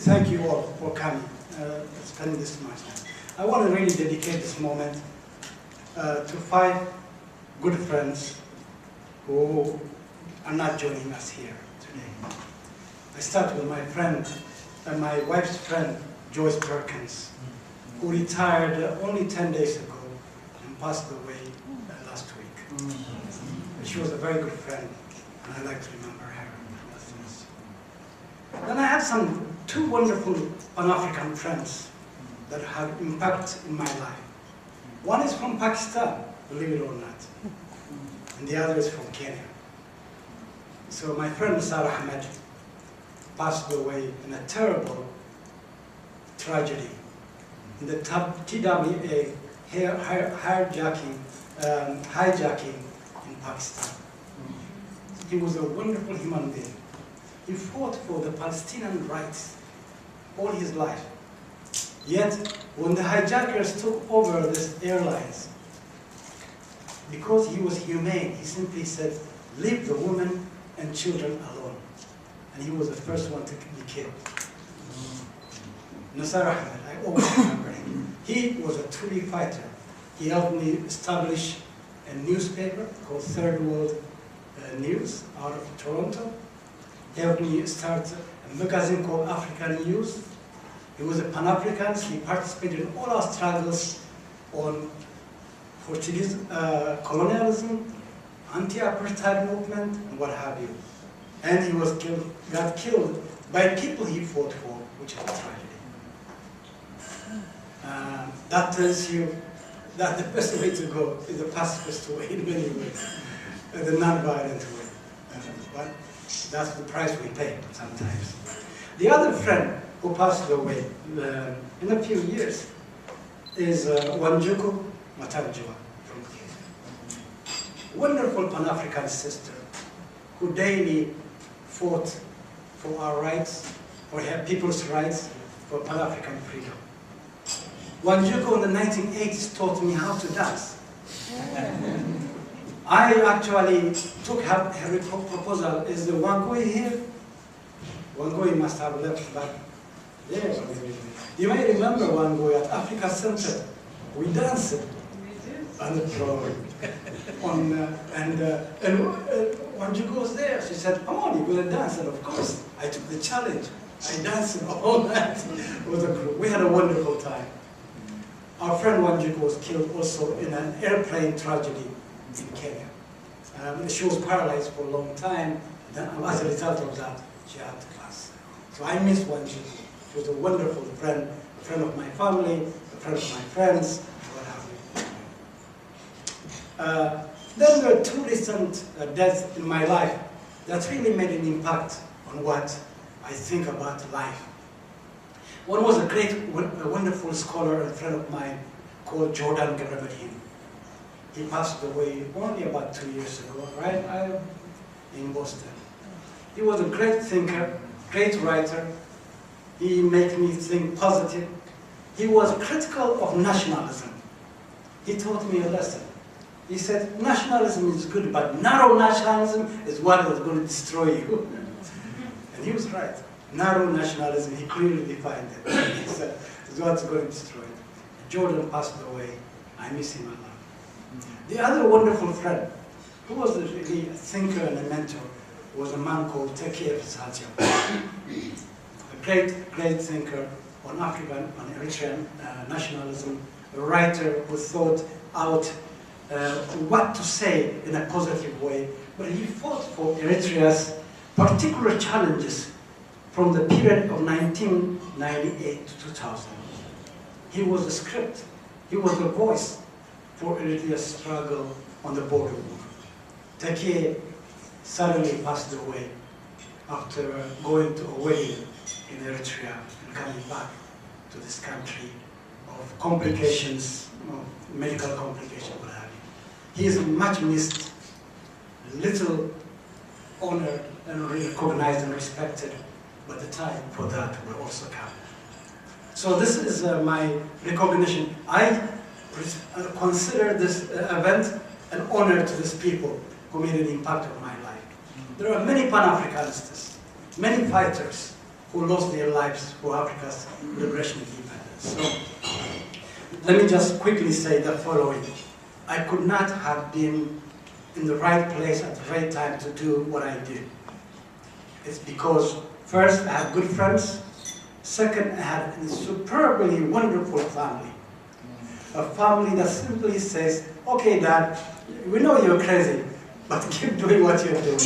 thank you all for coming, spending this much time. I want to really dedicate this moment to 5 good friends who are not joining us here today. I start with my friend, my wife's friend, Joyce Perkins, who retired only 10 days ago and passed away last week. She was a very good friend, and I like to remember her. Then I have 2 wonderful Pan-African friends that have impact in my life. One is from Pakistan, believe it or not, and the other is from Kenya. So my friend Sarah Ahmed passed away in a terrible tragedy in the TWA hijacking in Pakistan. He was a wonderful human being. He fought for the Palestinian rights all his life. Yet, when the hijackers took over these airlines, because he was humane, he simply said, leave the women and children alone. And he was the first one to be killed. Nasser Ahmed, I always remember him. He was a truly fighter. He helped me establish a newspaper called Third World News out of Toronto. He helped me start a magazine called African News. He was a Pan-Africanist. He participated in all our struggles on Portuguese colonialism, anti-apartheid movement, and what have you. And he was got killed by people he fought for, which is a tragedy. That tells you that the best way to go is the pacifist way in many ways, the non-violent way. But that's the price we pay sometimes. The other friend who passed away in a few years is Wanjuku Matanjua from Kenya. Wonderful Pan-African sister who daily fought for our rights, for her people's rights, for Pan-African freedom. Wanjuku in the 1980s taught me how to dance. I actually took her proposal. Is the Wangui here? Wangui must have left back there. You may remember Wangui at Africa Center. We danced on the floor. And Wanjuku was there. She said, come on, you're going to dance. And of course, I took the challenge. I danced all night with the group. We had a wonderful time. Our friend Wanjuku was killed also in an airplane tragedy in Kenya. She was paralyzed for a long time. Then, as a result of that, she had to pass. So I miss Wanjuku. She was a wonderful friend, a friend of my family, a friend of my friends, what have you. Then there are 2 recent deaths in my life that really made an impact on what I think about life. One was a wonderful scholar and friend of mine called Jordan Garabadin. He passed away only about 2 years ago, right? In Boston. He was a great thinker, great writer. He made me think positive. He was critical of nationalism. He taught me a lesson. He said, nationalism is good, but narrow nationalism is what is going to destroy you. And he was right. Narrow nationalism, he clearly defined it. He said, is what's going to destroy it. Jordan passed away. I miss him a lot. The other wonderful friend, who was really a thinker and a mentor, was a man called Teke Satia. A great thinker on African, on Eritrean nationalism, a writer who thought out what to say in a positive way, but he fought for Eritrea's particular challenges from the period of 1998 to 2000. He was the script, he was the voice for Eritrea's struggle on the border war. Teke suddenly passed away after going to a wedding in Eritrea and coming back to this country of complications, medical complications, what have you. He is much missed, little honored and recognized and respected, but the time for that will also come. So this is my recognition. I consider this event an honor to these people who made an impact on my life. There are many Pan-Africanists, many fighters, who lost their lives for Africa's liberation and independence. So, let me just quickly say the following. I could not have been in the right place at the right time to do what I did. It's because, first, I had good friends. Second, I had a superbly wonderful family. A family that simply says, okay, Dad, we know you're crazy, but keep doing what you're doing.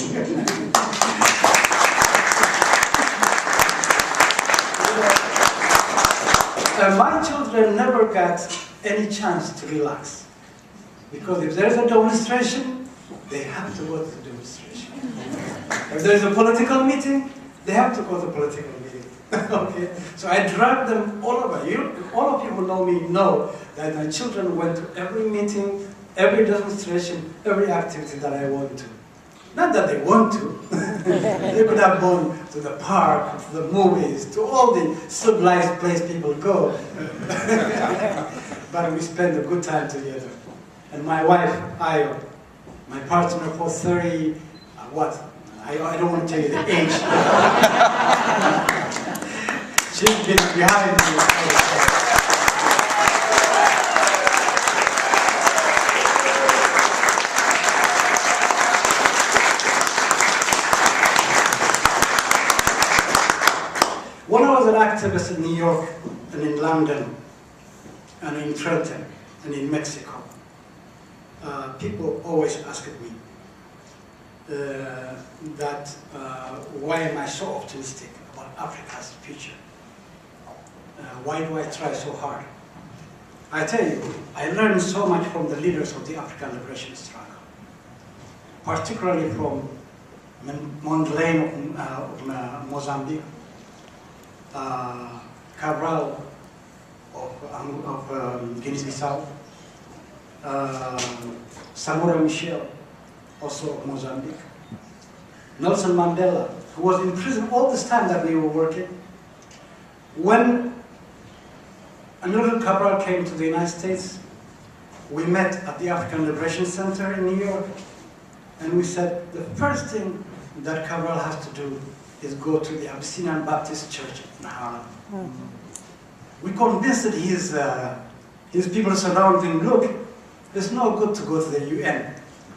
My children never got any chance to relax. Because if there's a demonstration, they have to go to the demonstration. If there's a political meeting, they have to go to the political meeting. Okay? So I dragged them all over. All of you who know me know that my children went to every meeting, every demonstration, every activity that I want to. Not that they want to. They could have gone to the park, to the movies, to all the civilized places people go. But we spent a good time together. And my wife, Ayo, my partner for 30, I don't want to tell you the age. She's been behind me. When I was an activist in New York, and in London, and in Trenton, and in Mexico, people always asked me why am I so optimistic about Africa's future? Why do I try so hard? I tell you, I learned so much from the leaders of the African liberation struggle, particularly from Mondlane of Mozambique, Cabral of Guinea-Bissau, Samora Michel, also of Mozambique, Nelson Mandela, who was in prison all this time that we were working. When Amilcar Cabral came to the United States, we met at the African Liberation Center in New York, and we said the first thing that Cabral has to do is go to the Abyssinian Baptist Church in Harlem. We convinced his people surrounding him, look, it's no good to go to the UN.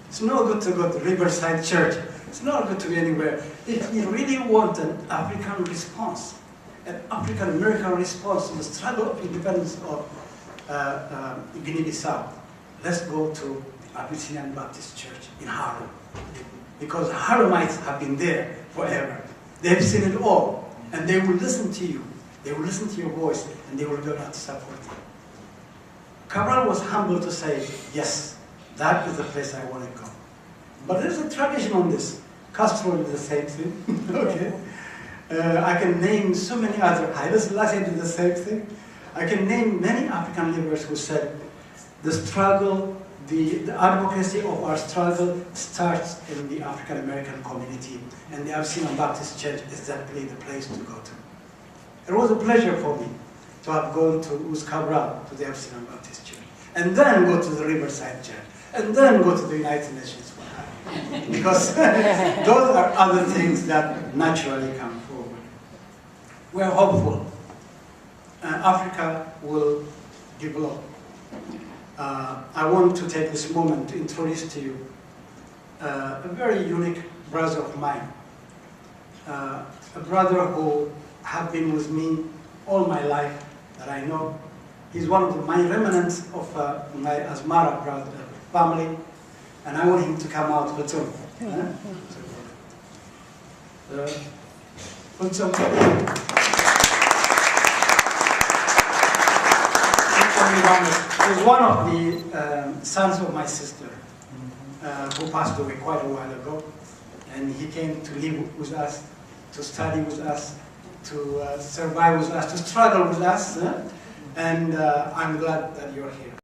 It's no good to go to Riverside Church. It's not good to be anywhere. If you really want an African response, an African-American response to the struggle of independence of Guinea-Bissau, let's go to the Abyssinian Baptist Church in Harlem. Because Harlemites have been there forever. They've seen it all, and they will listen to you. They will listen to your voice, and they will go out to support you. Cabral was humble to say, yes, that is the place I want to go. But there's a tradition on this. Castro did the same thing. Okay. I can name so many other. Haile Selassie did the same thing. I can name many African liberals who said, the struggle, the advocacy of our struggle starts in the African American community, and the Abyssinian Baptist Church is exactly the place to go to. It was a pleasure for me to have gone to Cabral, to the Abyssinian Baptist Church, and then go to the Riverside Church, and then go to the United Nations. Because those are other things that naturally come forward. We are hopeful. Africa will develop. I want to take this moment to introduce to you a very unique brother of mine. A brother who has been with me all my life that I know. He's one of my remnants of my Asmara brother family, and I want him to come out. He's one of the sons of my sister, who passed away quite a while ago, and he came to live with us, to study with us, to survive with us, to struggle with us, and I'm glad that you're here.